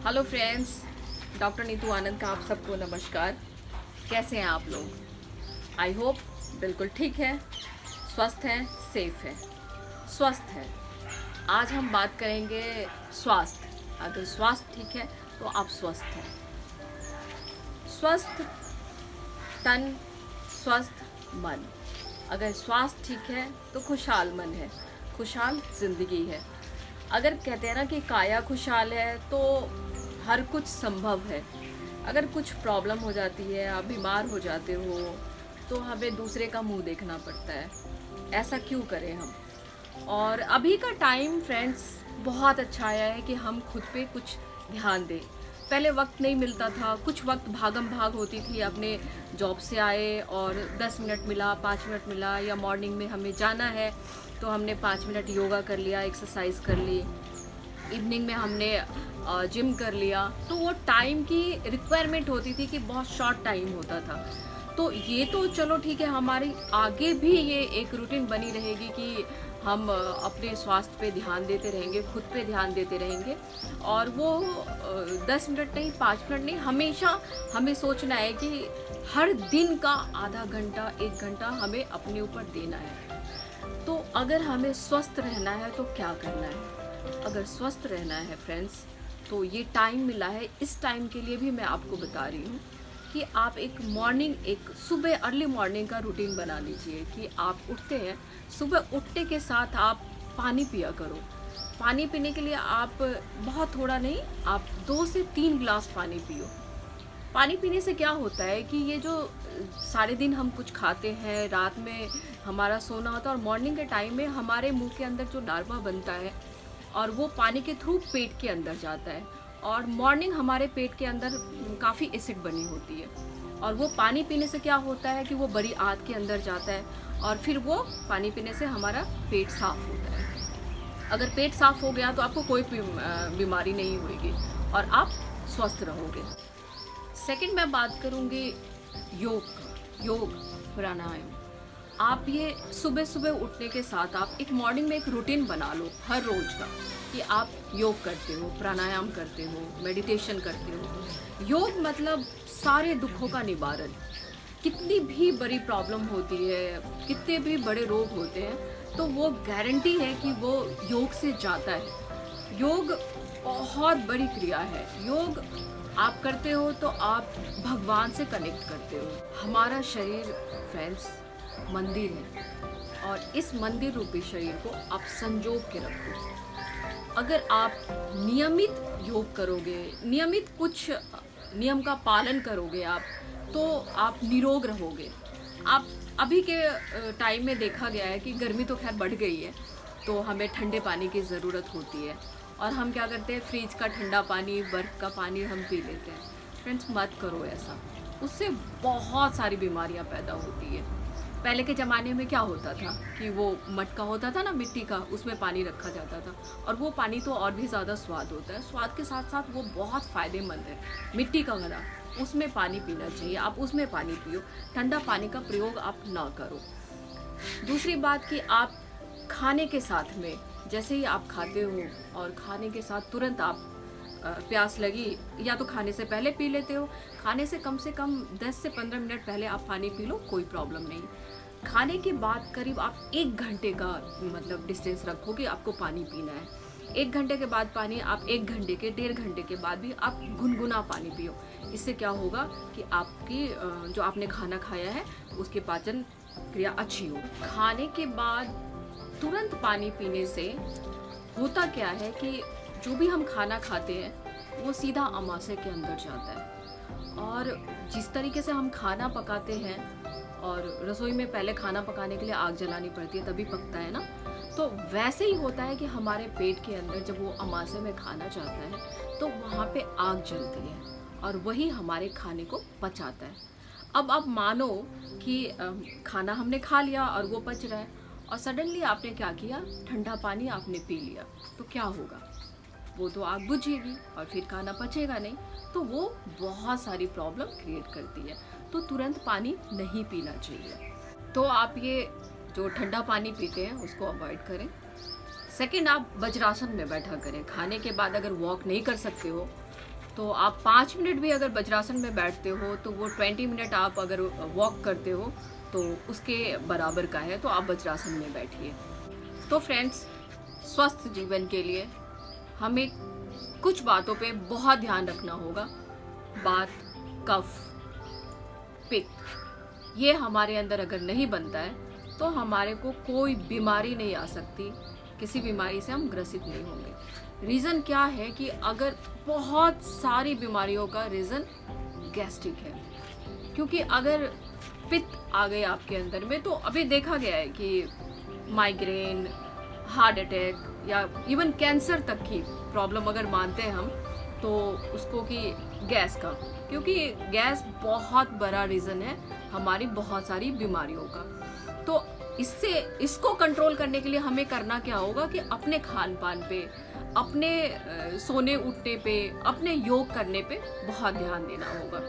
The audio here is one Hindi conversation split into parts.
हेलो फ्रेंड्स, डॉक्टर नीतू आनंद का आप सबको नमस्कार। कैसे हैं आप लोग? आई होप बिल्कुल ठीक है, स्वस्थ हैं, सेफ है, स्वस्थ है। आज हम बात करेंगे स्वास्थ्य। अगर स्वास्थ्य ठीक है तो आप स्वस्थ हैं। स्वस्थ तन, स्वस्थ मन। अगर स्वास्थ्य ठीक है तो खुशहाल मन है, खुशहाल जिंदगी है। अगर कहते हैं ना कि काया खुशहाल है तो हर कुछ संभव है। अगर कुछ प्रॉब्लम हो जाती है, आप बीमार हो जाते हो, तो हमें दूसरे का मुंह देखना पड़ता है। ऐसा क्यों करें हम? और अभी का टाइम फ्रेंड्स बहुत अच्छा आया है कि हम खुद पे कुछ ध्यान दें। पहले वक्त नहीं मिलता था, कुछ वक्त भागम भाग होती थी। अपने जॉब से आए और 10 मिनट मिला, 5 मिनट मिला, या मॉर्निंग में हमें जाना है तो हमने 5 मिनट योगा कर लिया, एक्सरसाइज कर ली, इवनिंग में हमने जिम कर लिया। तो वो टाइम की रिक्वायरमेंट होती थी कि बहुत शॉर्ट टाइम होता था। तो ये तो चलो ठीक है, हमारी आगे भी ये एक रूटीन बनी रहेगी कि हम अपने स्वास्थ्य पे ध्यान देते रहेंगे, खुद पे ध्यान देते रहेंगे। और वो 10 मिनट नहीं, 5 मिनट नहीं, हमेशा हमें सोचना है कि हर दिन का आधा घंटा, 1 घंटा हमें अपने ऊपर देना है। तो अगर हमें स्वस्थ रहना है तो क्या करना है? अगर स्वस्थ रहना है फ्रेंड्स, तो ये टाइम मिला है, इस टाइम के लिए भी मैं आपको बता रही हूँ कि आप एक सुबह अर्ली मॉर्निंग का रूटीन बना लीजिए। कि आप उठते हैं, सुबह उठने के साथ आप पानी पिया करो। पानी पीने के लिए आप बहुत थोड़ा नहीं, आप 2 से 3 गिलास पानी पियो। पानी पीने से क्या होता है कि ये जो सारे दिन हम कुछ खाते हैं, रात में हमारा सोना होता है, और मॉर्निंग के टाइम में हमारे मुंह के अंदर जो लार्वा बनता है और वो पानी के थ्रू पेट के अंदर जाता है। और मॉर्निंग हमारे पेट के अंदर काफ़ी एसिड बनी होती है, और वो पानी पीने से क्या होता है कि वो बड़ी आंत के अंदर जाता है, और फिर वो पानी पीने से हमारा पेट साफ होता है। अगर पेट साफ हो गया तो आपको कोई बीमारी नहीं होगी और आप स्वस्थ रहोगे। सेकंड मैं बात करूँगी योग प्राणायाम। आप ये सुबह सुबह उठने के साथ आप एक मॉर्निंग में एक रूटीन बना लो हर रोज का, कि आप योग करते हो, प्राणायाम करते हो, मेडिटेशन करते हो। योग मतलब सारे दुखों का निवारण। कितनी भी बड़ी प्रॉब्लम होती है, कितने भी बड़े रोग होते हैं, तो वो गारंटी है कि वो योग से जाता है। योग बहुत बड़ी क्रिया है। योग आप करते हो तो आप भगवान से कनेक्ट करते हो। हमारा शरीर फ्रेंड्स मंदिर है, और इस मंदिर रूपी शरीर को आप संजोग के रखो। अगर आप नियमित योग करोगे, नियमित कुछ नियम का पालन करोगे आप, तो आप निरोग रहोगे। आप अभी के टाइम में देखा गया है कि गर्मी तो खैर बढ़ गई है, तो हमें ठंडे पानी की ज़रूरत होती है, और हम क्या करते हैं, फ्रिज का ठंडा पानी, बर्फ़ का पानी हम पी लेते हैं। फ्रेंड्स मत करो ऐसा, उससे बहुत सारी बीमारियां पैदा होती है। पहले के ज़माने में क्या होता था कि वो मटका होता था ना, मिट्टी का, उसमें पानी रखा जाता था, और वो पानी तो और भी ज़्यादा स्वाद होता है। स्वाद के साथ साथ वो बहुत फ़ायदेमंद है। मिट्टी का घड़ा, उसमें पानी पीना चाहिए, आप उसमें पानी पियो। ठंडा पानी का प्रयोग आप ना करो। दूसरी बात कि आप खाने के साथ में, जैसे ही आप खाते हो और खाने के साथ तुरंत आप प्यास लगी, या तो खाने से पहले पी लेते हो, खाने से कम 10 से 15 मिनट पहले आप पानी पी लो, कोई प्रॉब्लम नहीं। खाने के बाद करीब आप 1 घंटे का मतलब डिस्टेंस रखो कि आपको पानी पीना है। 1 घंटे के बाद पानी, आप 1 घंटे के, 1.5 घंटे के बाद भी आप गुनगुना पानी पियो। इससे क्या होगा कि आपकी जो आपने खाना खाया है उसकी पाचन क्रिया अच्छी हो। खाने के बाद तुरंत पानी पीने से होता क्या है कि जो भी हम खाना खाते हैं वो सीधा आमाशय के अंदर जाता है। और जिस तरीके से हम खाना पकाते हैं, और रसोई में पहले खाना पकाने के लिए आग जलानी पड़ती है तभी पकता है ना, तो वैसे ही होता है कि हमारे पेट के अंदर जब वो आमाशय में खाना जाता है तो वहाँ पे आग जलती है, और वही हमारे खाने को पचाता है। अब आप मानो कि खाना हमने खा लिया और वो पच रहा है, और सडनली आपने क्या किया, ठंडा पानी आपने पी लिया, तो क्या होगा? वो तो आग बुझेगी और फिर खाना पचेगा नहीं, तो वो बहुत सारी प्रॉब्लम क्रिएट करती है। तो तुरंत पानी नहीं पीना चाहिए। तो आप ये जो ठंडा पानी पीते हैं उसको अवॉइड करें। सेकंड, आप वज्रासन में बैठा करें। खाने के बाद अगर वॉक नहीं कर सकते हो तो आप 5 मिनट भी अगर वज्रासन में बैठते हो तो वो 20 मिनट आप अगर वॉक करते हो तो उसके बराबर का है, तो आप वज्रासन में बैठिए। तो फ्रेंड्स, स्वस्थ जीवन के लिए हमें कुछ बातों पे बहुत ध्यान रखना होगा। बात कफ, पित्त, ये हमारे अंदर अगर नहीं बनता है तो हमारे को कोई बीमारी नहीं आ सकती, किसी बीमारी से हम ग्रसित नहीं होंगे। रीज़न क्या है कि अगर बहुत सारी बीमारियों का रीज़न गैस्ट्रिक है, क्योंकि अगर पित्त आ गए आपके अंदर में तो अभी देखा गया है कि माइग्रेन, हार्ट अटैक या इवन कैंसर तक की प्रॉब्लम अगर मानते हैं हम तो उसको कि गैस का, क्योंकि गैस बहुत बड़ा रीज़न है हमारी बहुत सारी बीमारियों का। तो इसको कंट्रोल करने के लिए हमें करना क्या होगा कि अपने खान पान पे, अपने सोने उठने पे, अपने योग करने पे बहुत ध्यान देना होगा।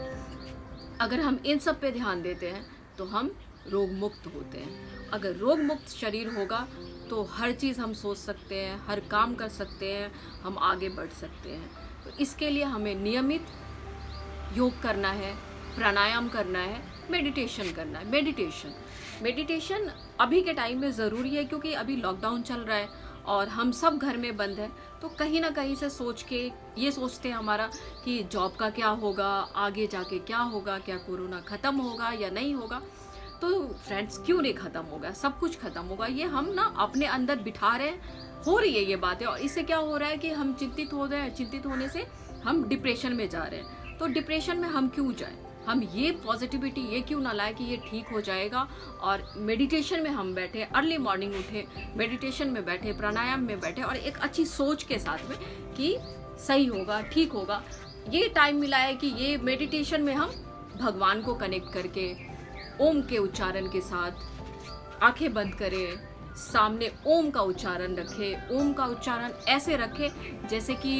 अगर हम इन सब पे ध्यान देते हैं तो हम रोग मुक्त होते हैं। अगर रोग मुक्त शरीर होगा तो हर चीज़ हम सोच सकते हैं, हर काम कर सकते हैं, हम आगे बढ़ सकते हैं। तो इसके लिए हमें नियमित योग करना है, प्राणायाम करना है, मेडिटेशन करना है। मेडिटेशन अभी के टाइम में ज़रूरी है, क्योंकि अभी लॉकडाउन चल रहा है और हम सब घर में बंद हैं। तो कहीं ना कहीं से सोच के ये सोचते हैं हमारा कि जॉब का क्या होगा, आगे जाके क्या होगा, क्या कोरोना ख़त्म होगा या नहीं होगा। तो फ्रेंड्स, क्यों नहीं ख़त्म होगा, सब कुछ ख़त्म होगा। ये हम ना अपने अंदर बिठा रहे हैं, हो रही है ये बातें, और इससे क्या हो रहा है कि हम चिंतित हो रहे हैं। चिंतित होने से हम डिप्रेशन में जा रहे हैं। तो डिप्रेशन में हम क्यों जाएं? हम ये पॉजिटिविटी ये क्यों ना लाए कि ये ठीक हो जाएगा, और मेडिटेशन में हम बैठे, अर्ली मॉर्निंग उठे, मेडिटेशन में बैठे, प्राणायाम में बैठे, और एक अच्छी सोच के साथ में कि सही होगा, ठीक होगा। ये टाइम मिला है कि ये मेडिटेशन में हम भगवान को कनेक्ट करके ओम के उच्चारण के साथ आंखें बंद करें, सामने ओम का उच्चारण रखें। ओम का उच्चारण ऐसे रखें जैसे कि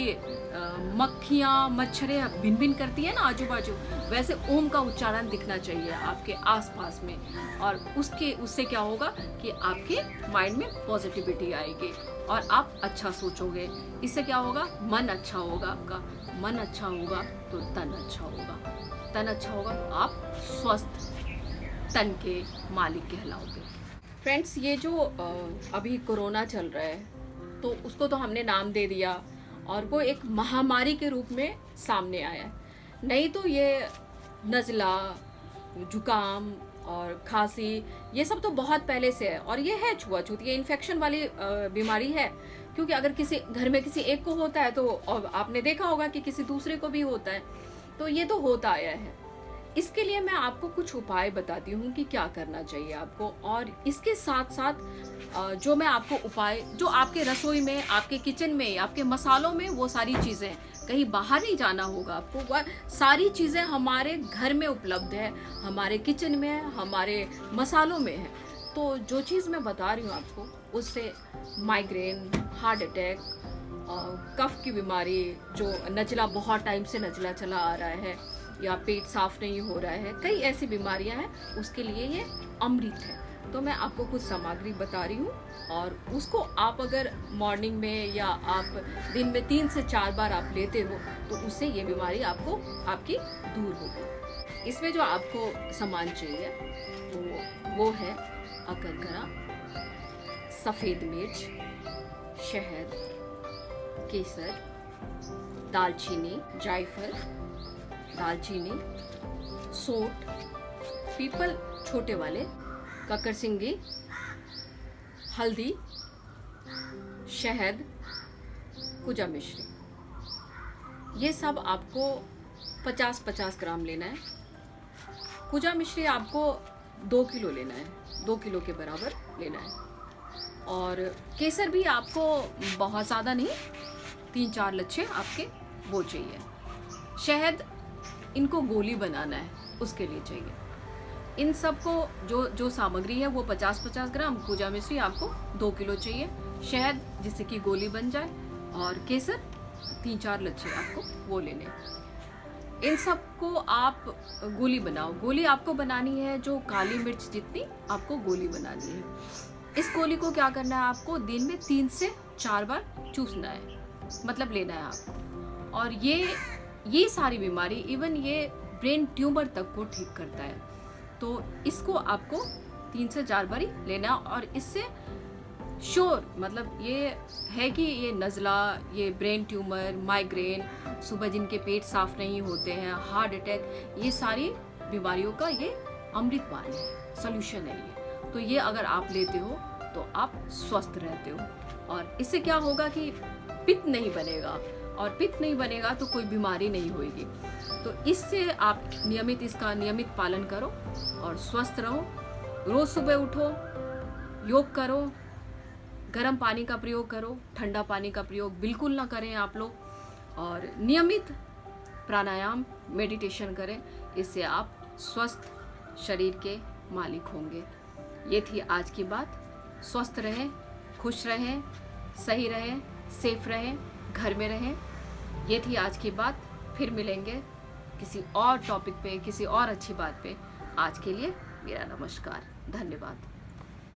मक्खियाँ, मच्छरें भिन भिन करती है ना आजू बाजू, वैसे ओम का उच्चारण दिखना चाहिए आपके आसपास में। और उससे क्या होगा कि आपके माइंड में पॉजिटिविटी आएगी और आप अच्छा सोचोगे। इससे क्या होगा, मन अच्छा होगा, आपका मन अच्छा होगा तो तन अच्छा होगा, तन अच्छा होगा तो आप स्वस्थ तन के मालिक कहलाओगे। फ्रेंड्स, ये जो अभी कोरोना चल रहा है तो उसको तो हमने नाम दे दिया और वो एक महामारी के रूप में सामने आया है। नहीं तो ये नज़ला, जुकाम और खांसी ये सब तो बहुत पहले से है, और ये है छुआछूत, ये इन्फेक्शन वाली बीमारी है। क्योंकि अगर किसी घर में किसी एक को होता है तो आपने देखा होगा कि किसी दूसरे को भी होता है, तो ये तो होता आया है। इसके लिए मैं आपको कुछ उपाय बताती हूँ कि क्या करना चाहिए आपको, और इसके साथ साथ जो मैं आपको उपाय, जो आपके रसोई में, आपके किचन में, आपके मसालों में, वो सारी चीज़ें, कहीं बाहर नहीं जाना होगा आपको, वह सारी चीज़ें हमारे घर में उपलब्ध है, हमारे किचन में है, हमारे मसालों में है। तो जो चीज़ मैं बता रही हूँ आपको, उससे माइग्रेन, हार्ट अटैक, कफ की बीमारी, जो नज़ला, बहुत टाइम से नज़ला चला आ रहा है, या पेट साफ नहीं हो रहा है, कई ऐसी बीमारियां हैं, उसके लिए ये अमृत है। तो मैं आपको कुछ सामग्री बता रही हूँ, और उसको आप अगर मॉर्निंग में या आप दिन में 3 से 4 बार आप लेते हो तो उससे ये बीमारी आपकी दूर होगी। इसमें जो आपको सामान चाहिए वो है अकरकरा, सफ़ेद मिर्च, शहद, केसर, दालचीनी, जायफल, दालचीनी, सौंठ, पीपल छोटे वाले, ककरसिंगी, हल्दी, शहद, कुजा मिश्री। ये सब आपको 50-50 ग्राम लेना है। कुजा मिश्री आपको 2 किलो लेना है, 2 किलो के बराबर लेना है। और केसर भी आपको बहुत ज़्यादा नहीं, 3-4 लच्छे आपके वो चाहिए। शहद, इनको गोली बनाना है, उसके लिए चाहिए। इन सब को जो सामग्री है वो 50-50 ग्राम, कुजा मिश्री आपको 2 किलो चाहिए, शहद जिससे कि गोली बन जाए, और केसर 3-4 लच्छे आपको वो लेने। इन सब को आप गोली बनाओ। गोली आपको बनानी है जो काली मिर्च जितनी आपको गोली बनानी है। इस गोली को क्या करना है, आपको दिन में 3 से 4 बार चूसना है, मतलब लेना है आपको। और ये ये सारी बीमारी, इवन ये ब्रेन ट्यूमर तक को ठीक करता है। तो इसको आपको 3 से 4 बारी लेना, और इससे श्योर मतलब ये है कि ये नज़ला, ये ब्रेन ट्यूमर, माइग्रेन, सुबह जिनके पेट साफ नहीं होते हैं, हार्ट अटैक, ये सारी बीमारियों का ये अमृत पानी है, सोल्यूशन है ये। तो ये अगर आप लेते हो तो आप स्वस्थ रहते हो, और इससे क्या होगा कि पित्त नहीं बनेगा, और पित्त नहीं बनेगा तो कोई बीमारी नहीं होगी। तो इससे आप इसका नियमित पालन करो और स्वस्थ रहो। रोज़ सुबह उठो, योग करो, गर्म पानी का प्रयोग करो, ठंडा पानी का प्रयोग बिल्कुल ना करें आप लोग, और नियमित प्राणायाम, मेडिटेशन करें। इससे आप स्वस्थ शरीर के मालिक होंगे। ये थी आज की बात। स्वस्थ रहें, खुश रहें, सही रहें, सेफ रहें, घर में रहें। ये थी आज की बात। फिर मिलेंगे किसी और टॉपिक पे, किसी और अच्छी बात पे। आज के लिए मेरा नमस्कार, धन्यवाद।